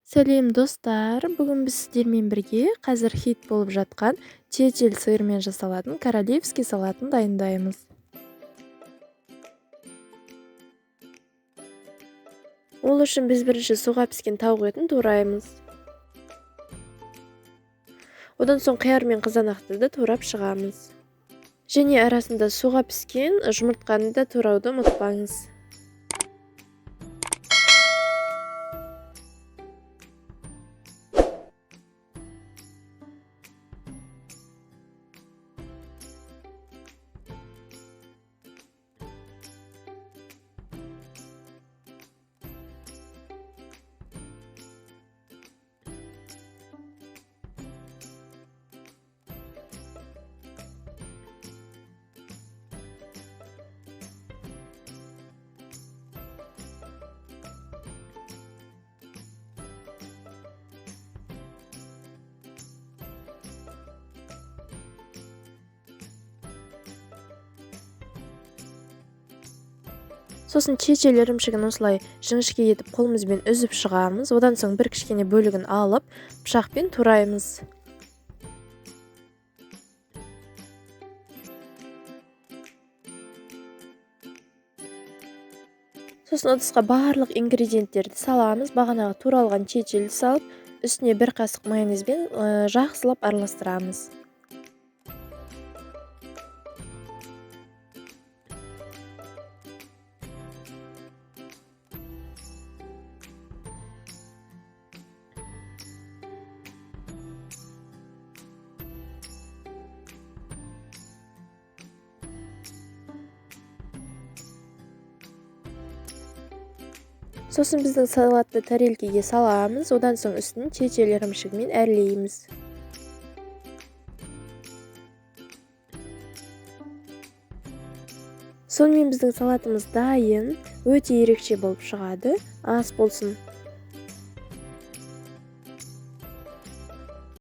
Сәлем достар, бүгін біз сіздермен бірге қазір хит болып жатқан чечил сиырмен жасалатын королевский салатын дайындаймыз. Ол үшін біз бірінші суға піскен тауық етін тураймыз. Одан соң қияр мен қызанақты да турап шығамыз. Және арасында суға піскен жұмыртқаны да турауды ұмытпаңыз. Сосын чечил ірімшігін осылай жіңішке етіп қолымызбен үзіп шығамыз. Одан соң бір кішкене бөлігін алып, пышақпен тураймыз. Сосын ыдысқа барлық ингредиенттерді саламыз. Бағанағы туралған чечилді салып, үстіне бір қасық майонезбен жақсылап араластырамыз. Сосын біздің салатты тарелкеге саламыз. Одан соң үстін чечил ірімшігімен әрлейміз. Сонымен біздің салатымыз дайын, өте ерекше болып шығады. Ас болсын.